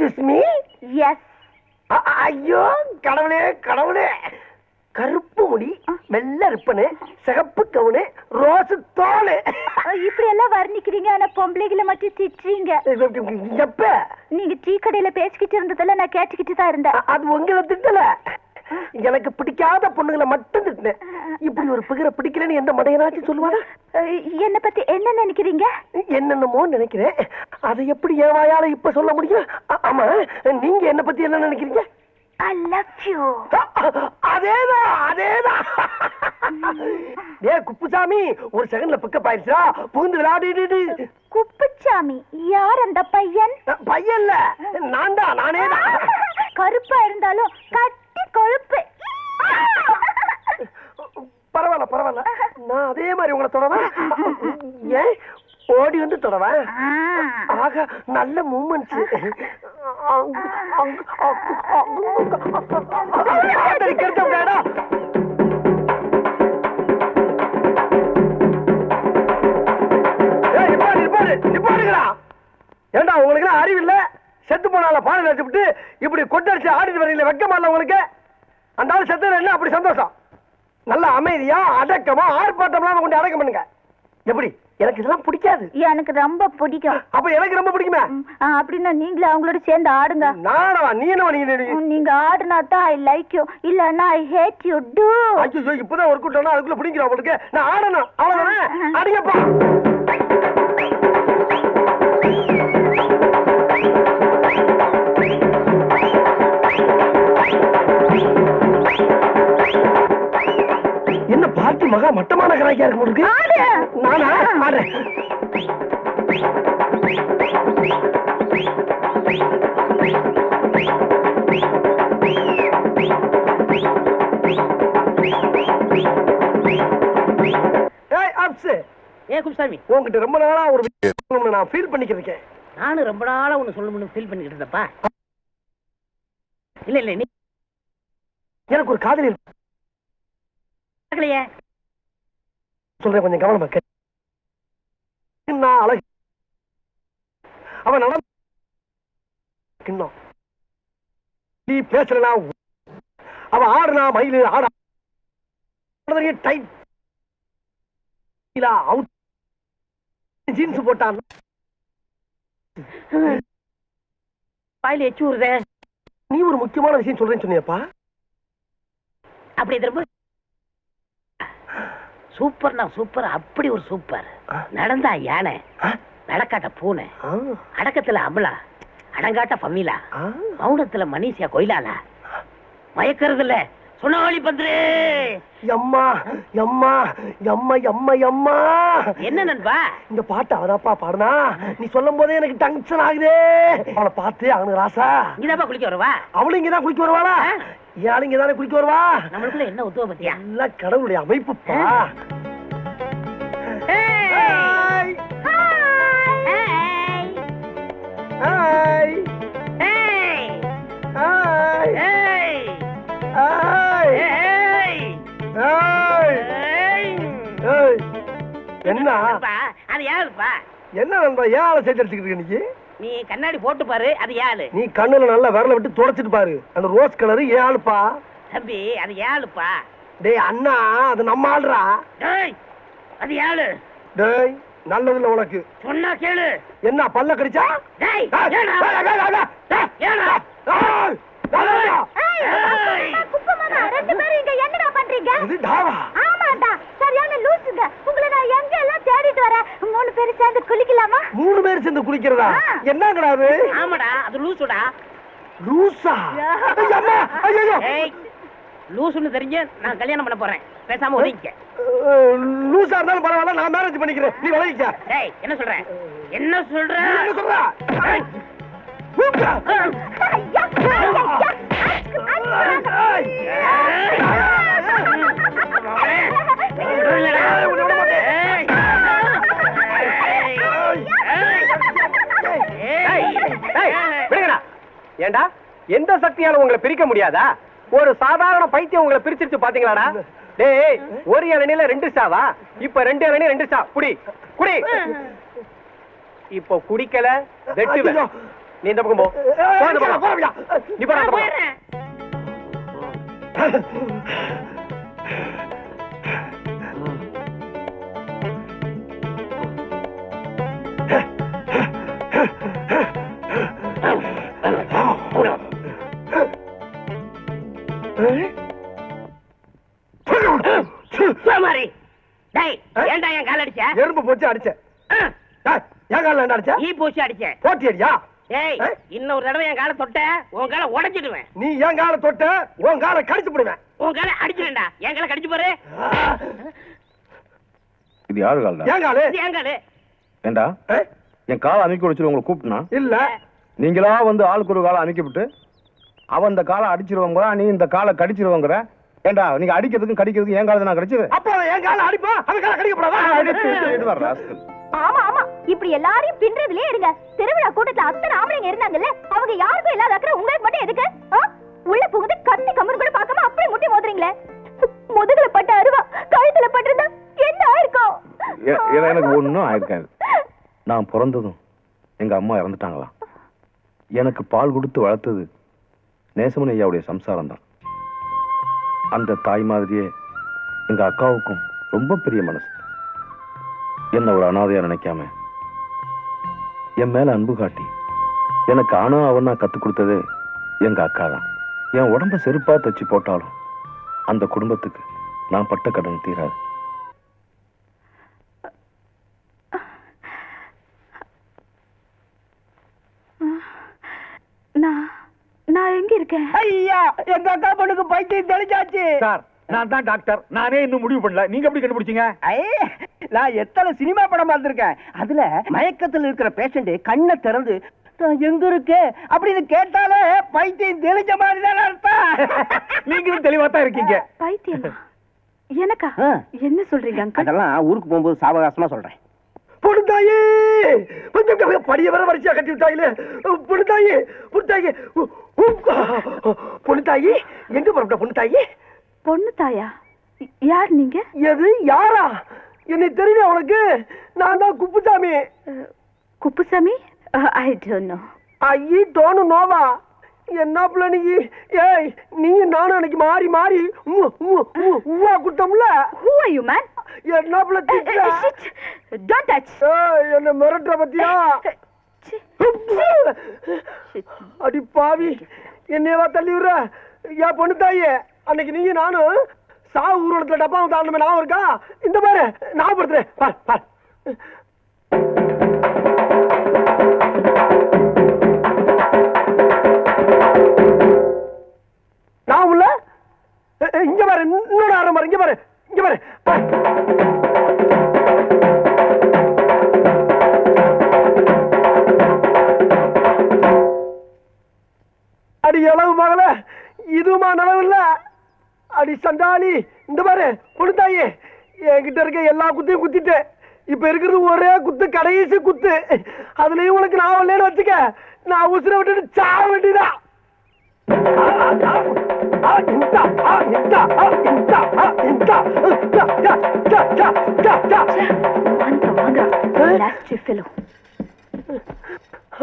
Excuse me. S. ஐயோ கடவுளே கடவுளே, கருப்பு முடி, வெள்ளை ரிப்பனு, சிகப்பு கவுனு, ரோஸ் தோலு, இப்படி எல்லாம் வர்ணிக்கிறீங்க. ஆனா பொம்பளைகளை மட்டும் திட்டுறீங்க. எப்ப நீங்க டீ கடையில பேசிக்கிட்டு இருந்ததெல்லாம் நான் கேட்டுக்கிட்டு தான் இருந்தேன். அது உங்களை திட்டல, எனக்கு பிடிக்காத பொண்ணுங்களை மட்டும் திட்டினேன். இப்படி ஒரு பிகரை பிடிக்கலன்னு எந்த மடையனாச்சும் சொல்லுவானா? என்ன பத்தி என்ன நினைக்கிறீங்க? என்னென்னமோ நினைக்கிறேன். அதை எப்படி என் வாயால இப்ப சொல்ல முடியும்? ஆமா, நீங்க என்ன பத்தி என்ன நினைக்கிறீங்க? I love you. அதேதான் அதேதான். ஏ குப்புசாமி, ஒரு செகண்ட்ல பிக்கப் ஆயிடுச்சா? புகுந்து விளையாடிடு. குப்புசாமி யார் அந்த பையன்? பையன்ல நான் தான், நானே தான். கருப்பா இருந்தாலும் கட்டி கொழுப்பு. பரவாயில்ல பரவாயில்ல, நான் அதே மாதிரி உங்களை தொடவேன். ஏன் ஓடி வந்து தொடவேன்? ஆக நல்ல மூமெண்ட்ஸ். ஏண்டா உங்களுக்கு அறிவு இல்ல? செத்து போனால பானை வச்சு விட்டு இப்படி கொட்டடிச்சு ஆடிட்டு வரீங்களே, வெக்கமா இல்ல உங்களுக்கு? அந்த ஆள் செத்து என்ன அப்படி சந்தோஷம்? நல்ல அமைதியா அடக்கமா ஆர்ப்பாட்டம் கொண்டு அடக்கம் பண்ணுங்க. எப்படி? எனக்கு இதெல்லாம் பிடிக்காது. எனக்கு ரொம்ப பிடிக்கும். அப்ப எனக்கு ரொம்ப பிடிக்குமே. அப்படின்னா நீங்களே அவங்களோட சேர்ந்து ஆடுங்க. நானா? நீ என்ன? நீங்க ஆடுனா தான் ஐ லைக் யூ, இல்லன்னா ஐ ஹேட் யூ டு. ஐயோ, இப்பதான் ஒரு கூட்டம்னா அதுக்குள்ள பிடிக்கிறோம் உங்களுக்கு. நான் ஆடணும், அவ்வளவுதானே? அடிங்கப்பா. என்ன பார்ட்டி மகா மட்டமான கராக்கியா இருக்கு உங்களுக்கு? நானா ஆடுறேன். குப்புசாமி, உங்ககிட்ட ரொம்ப நாளா ஒரு நான் ஃபீல் பண்ணிக்கிட்டு இருக்கேன். நானும் ரொம்ப நாளா ஒண்ணு சொல்லணும்னு ஃபீல் பண்ணிக்கிட்டு இருந்தப்பா. இல்ல இல்ல, எனக்கு ஒரு காதலி இருக்கு. சொல்றேன், கொஞ்சம் கவனமா கேட்டு. அழகு அவன் நடந்தும் நீ பேசலனா, அவன் ஆடுனா மயிலு ஆட டைட் அவுட் ஜீன்ஸ் போட்டான். வாயில எச்சு ஊறுதே. நீ ஒரு முக்கியமான விஷயம் சொல்றேன்னு சொன்னியப்பா. அப்படி திரும்ப சூப்பர்னா சூப்பர், அப்படி ஒரு சூப்பர். நடந்தா யானை, நடக்காட்ட பூனை, அடக்கத்துல அமலா, அடங்காட்ட பம்மிலா, மௌனத்துல மணிஷியா கொயிலாலா, மயக்கிறது இல்ல சுனாவளி பந்துரு. எம்மா எம்மா எம்மா எம்மா எம்மா. என்ன நண்பா இந்த பாட்டு அவதாப்பா பாடுனா? நீ சொல்லும் போதே எனக்கு டென்ஷன் ஆகுதே. அவளை பார்த்து அவனுக்கு ராசா. இங்கதான் குளிக்க வருவா? அவளும் இங்கதான் குளிக்க வருவாளா? ஏன் இங்கதானே குளிக்க வருவா? நம்மளுக்குள்ள என்ன உத்துவ பத்தியா? எல்லாம் கடவுளுடைய அமைப்புப்பா. என்ன அது யாருப்பா? என்ன நண்பா ஏன் ஆளை சேர்த்து நீ? நீ கண்ணாடி போட்டு பாரு, அது யாரு? நீ கண்ணுல நல்லா விரல விட்டு தொடச்சிட்டு பாரு, அந்த ரோஸ் கலரு ஏன் ஆளுப்பா? தம்பி அது யாருப்பா? டேய் அண்ணா, அது நம்ம ஆளுடா. டேய் அது யாரு? டேய் நல்லதுல உனக்கு சொன்னா கேளு. என்ன பல்ல கடிச்சா? டேய் ஏனா ஏனா குப்பு மாமா, ரெண்டு பேரும் இங்க என்னடா பண்றீங்க? இது டாவா? ஆமாடா, சரியான லூசுங்க. உங்களை நான் எங்க எல்லாம் தேடிட்டு வரேன். மூணு பேரும் சேர்ந்து குளிக்கலாமா? மூணு பேரும் சேர்ந்து குளிக்கிறதா? என்னங்கடா அது? ஆமாடா, அது லூசுடா. லூசா? அம்மா ஐயோ. ஏய் லூசுன்னு தெரிஞ்சு நான் கல்யாணம் பண்ண போறேன், பேசாம ஒதுங்கிக்க. லூசா இருந்தாலும் பரவாயில்ல, நான் மேரேஜ் பண்ணிக்கிறேன், நீ ஒதுங்கிக்க. டேய் என்ன சொல்ற? என்ன சொல்ற? என்ன சொல்ற? ஏண்டா எந்த சக்தியால உங்களை பிரிக்க முடியாதா? ஒரு சாதாரண பைத்தியம் உங்களை பிரிச்சிருச்சு பாத்தீங்களாடா? டேய் ஒரு இளநில ரெண்டு சாவா? இப்ப ரெண்டு இளநீ ரெண்டு சா. குடி குடி. இப்போ குடிக்கல வெட்டுவேன். நீ இந்த பக்கம் போ. நீ போடா. போயிடுறேன். மாதிரி டேய் ஏன்டா என் கால் அடிச்ச? எறும்பு போச்சு அடிச்ச. என் கால என்ன அடிச்ச? ஈ போச்சு அடிச்ச. போட்டி அடியா? ஏய் இன்னொரு தடவை என் காலை தொட்ட உன் காலை உடைச்சிடுவேன். நீ என் கால தொட்ட உன் காலை கடிச்சு போடுவேன். உன் காலை அடிச்சிடுடா. என் காலை கடிச்சு பாரு. இது யாரு கால்டா? என் காலு. இது என் காலு. ஏண்டா என் காலை அமைக்க வச்சு உங்களை கூப்பிட்டுனா? இல்ல நீங்களா வந்து ஆளுக்கு ஒரு காலை அமைக்க விட்டு அவன் இந்த காலை அடிச்சிருவாங்க, நீ இந்த காலை கடிச்சிருவாங்கிற. ஏண்டா நீங்க அடிக்கிறதுக்கும் கடிக்கிறதுக்கும் என் காலை நான் கடிச்சது? அப்ப என் கால அடிப்பா அவன் கால கடிக்கப்படாதா? ஆமா ஆமா இப்படி எல்லாரையும் பின்றதுலயே இருங்க. திருவிழா கூட்டத்துல அத்தனை ஆம்பளைங்க இருந்தாங்கல்ல, அவங்க யாருக்கும் இல்லாத அக்கறை உங்களுக்கு மட்டும் எதுக்கு? உள்ள புகுந்து கத்தி கம்மன் கூட பார்க்காம அப்படியே முட்டி மோதுறீங்களே. முதுகுல பட்ட அருவா கழுத்துல பட்டிருந்தா என்ன ஆயிருக்கும்? எனக்கு ஒண்ணும் ஆயிருக்காது. நான் பிறந்ததும் எங்க அம்மா இறந்துட்டாங்களா. எனக்கு பால் கொடுத்து வளர்த்தது நேசமன் ஐயாவுடைய சம்சாரம் தான். அந்த தாய் மாதிரியே எங்க அக்காவுக்கும் ரொம்ப பெரிய மனசு. என்ன ஒரு அனாதையா நினைக்காம என் மேல அன்பு காட்டி எனக்கு ஆனா அவனா கத்து கொடுத்தது எங்க அக்கா தான். என் உடம்ப செருப்பா தச்சு போட்டாலும் அந்த குடும்பத்துக்கு நான் பட்ட கடன் தீராது. நான் எங்க இருக்கேன்? ஐயா எங்க அக்கா பொண்ணுக்கு பைத்தியம் தெளிச்சாச்சு சார். நான் தான் டாக்டர். நானே இன்னும் முடிவு பண்ணல. நீங்க எப்படி கண்டுபிடிச்சீங்க? நான் எத்தனை சினிமா படம் பார்த்திருக்கேன். அதுல மயக்கத்தில் இருக்கிற பேஷண்ட் கண்ணை திறந்து நான் எங்க இருக்கேன் அப்படின்னு கேட்டாலே பைத்தியம் தெளிச்ச மாதிரி தான் அர்த்தம். நீங்களும் தெளிவா தான் இருக்கீங்க. பைத்தியமா? எனக்கா? என்ன சொல்றீங்க அங்கிள்? அதெல்லாம் ஊருக்கு போகும்போது சாவகாசமா சொல்றேன். பொண்ணுத்தாயே கொஞ்சம் படிய வர வரிசையா கட்டி விட்டாயிலே. பொண்ணுத்தாயே பொண்ணுத்தாயே பொண்ணுத்தாயி எங்க புறப்பட்ட? பொண்ணுத்தாயி பொண்ணு தாயா? யார் நீங்க? எது யாரா? என்னை தெரியும் உனக்கு? நான் தான் Kuppusamy. Kuppusamy? I don't know. I don't நோவா? என்ன பிள்ளை நீ? ஏய் நீ நானும் அன்னைக்கு மாறி மாறி Uva குட்டம்ல. Who are you man? என்ன பிள்ளை திட்டா? Don't touch. என்ன மிரட்டுற பத்தியா? அடி பாவி என்னையவா தள்ளி விடுற? ஏன் பொண்ணு தாயே அன்னைக்கு நீங்க நானும் சாவு ஊர்வலத்துல டப்பாவை தாண்டமே ஞாபகம் இருக்கா? இந்த பாரு ஞாபகப்படுத்துறேன் பார் பார். நான் உள்ள இங்க பாரு இன்னொரு ஆரம் பாரு. இங்க பாரு இங்க பாரு. அடி அளவு மகள இதுமா நனவு இல்ல. அடி சண்டாளி இந்த பாரு பொண்ணுத்தாயே என்கிட்ட இருக்க எல்லா குத்தையும் குத்திட்டு இப்ப இருக்கிறது ஒரே குத்து, கடைசி குத்து. அதுலயும் உனக்கு நான் வரலன்னு வச்சுக்க, நான் உசுர விட்டுட்டு சாக வேண்டியதான்.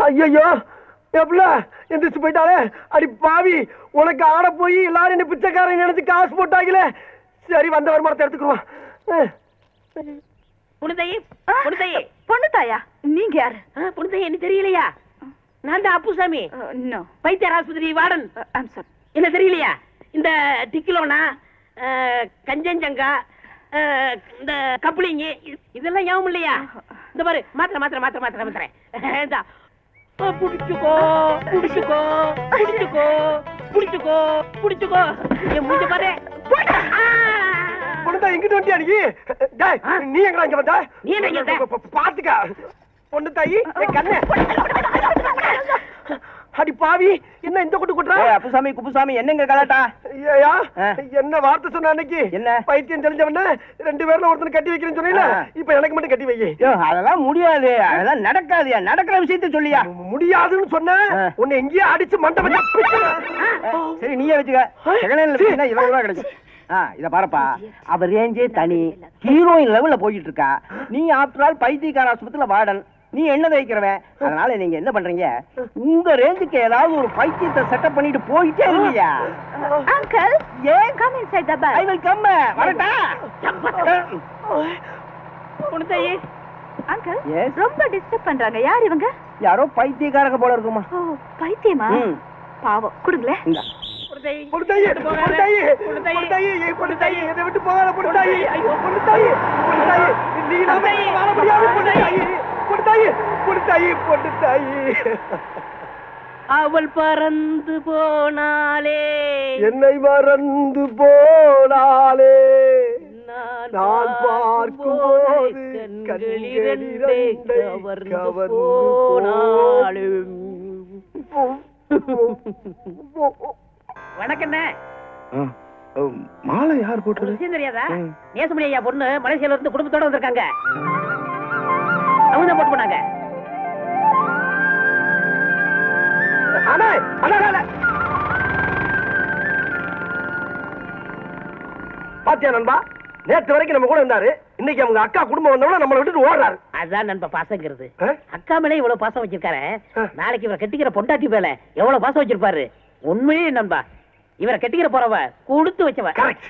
ஐயோ எப்பல எந்திரிச்சு போயிட்டாலே. அடி பாவி உனக்கு ஆட போய் எல்லாரும் என்ன பிச்சைக்காரன் நினைச்சு காசு போட்டாங்களே. சரி வந்த வருமானத்தை எடுத்துக்குருவான். பொண்ணு தாயா? நீங்க யாரு? பொண்ணு தாய் என்ன தெரியலையா? நான் தான் அப்புசாமி. பைத்தியர் ஆஸ்பத்திரி வார்டன். என்ன தெரியலையா? இந்த டிக்கிலோனா கஞ்சஞ்சங்கா இந்த கப்ளிங் இதெல்லாம் ஞாபகம் இல்லையா? இந்த பாரு மாத்திரை மாத்திரை மாத்திரை மாத்திரை மாத்திரை புடிச்சுக்கோ புடிச்சுக்கோ புடிச்சுக்கோ புடிச்சுக்கோ புடிச்சுக்கோ. என் மூஞ்ச பாரு. பொண்ணுதான் எங்கிட்ட வண்டியா நீ? நீ எங்கடா இங்க வந்த? நீ என்ன இங்க வந்த? பாத்துக்க பொண்ணு தாயி என் கண்ணு. அடி பாவி என்ன இந்த கொட்டு கொட்டுற? அப்புசாமி குப்புசாமி என்னங்க கலாட்டா? ஏயா என்ன வார்த்தை சொன்ன அன்னைக்கு? என்ன பைத்தியம் தெரிஞ்சவன ரெண்டு பேர்ல ஒருத்தனை கட்டி வைக்கிறேன்னு சொன்னீல, இப்ப எனக்கு மட்டும் கட்டி வை. அதெல்லாம் முடியாது, அதெல்லாம் நடக்காது. நடக்கிற விஷயத்த சொல்லியா? முடியாதுன்னு சொன்ன உன்னை எங்கேயே அடிச்சு மண்டபம். சரி நீயே வச்சுக்க. செகண்ட் 20 ரூபா கிடைச்சு. இத பாருப்பா, அவ ரேஞ்சே தனி, ஹீரோயின் லெவல்ல போயிட்டு இருக்கா. நீ ஆஃப்டர் ஆல் பைத்தியக்கார ஆஸ்பத்திரியில வார்டன். நீ என்ன தைக்கிறவன். அதனால நீங்க என்ன பண்றீங்க, உங்க ரேஞ்சுக்கு ஏதாவது ஒரு பைத்தியத்தை செட்டப் பண்ணிட்டு போயிட்டே இல்லையா? அங்கிள் ஏன் come inside the bus. I will come. வரட்டா? குணத்தாயி அங்கிள் Yes? ரொம்ப டிஸ்டர்ப் பண்றாங்க. யார் இவங்க? யாரோ பைத்தியக்காரங்க போல இருக்குமா. ஓ பைத்தியமா? ம். பாவம் கொடுங்களே. இந்தா. குணத்தாயி பொடுத்தாயி, பொடுத்தாயி, பொடுத்தாயி, பொடுத்தாயி, என்னை விட்டு போகாத பொடுத்தாயி. ஐயோ, பொடுத்தாயி, பொடுத்தாயி, நீ இல்லாம என்னால வாழ முடியாது பொடுத்தாயி. பொடுத்தாயி, பொடுத்தாயி, பொடுத்தாயி. அவள் பறந்து போனாலே என்னை மறந்து போனாலே நான் பார்க்கும்போது கண்கள் இரண்டே கவர்ந்து போனாலும். வணக்கண்ணே. மாலை யார் ஒரு போட்டது? விஷயம் தெரியாதா? நேசமணி ஐயா பொண்ணு மலேசியால இருந்து குடும்பத்தோட வந்திருக்காங்க. அவங்க தான் போட்டு போனாங்க. அண்ணே, அண்ணே, அண்ணே. பாத்தியா நண்பா, நேத்து வரைக்கும் நம்ம கூட இருந்தாரு, இன்னைக்கு அவங்க அக்கா குடும்பம் வந்தவங்க நம்மளை விட்டுட்டு ஓடுறாரு. அதான் நண்ப பாசங்கிறது. ஆ? அக்கா மேல இவ்வளவு பாசம் வச்சிருக்காரு. ஆ. நாளைக்கு இவரை கட்டிக்கிற பொண்டாட்டி மேல எவ்வளவு பாசம் வச்சிருப்பாரு. உண்மையே நண்பா, இவரை கட்டிக்கிற போறவ கொடுத்து வச்சவ. கரெக்ட்.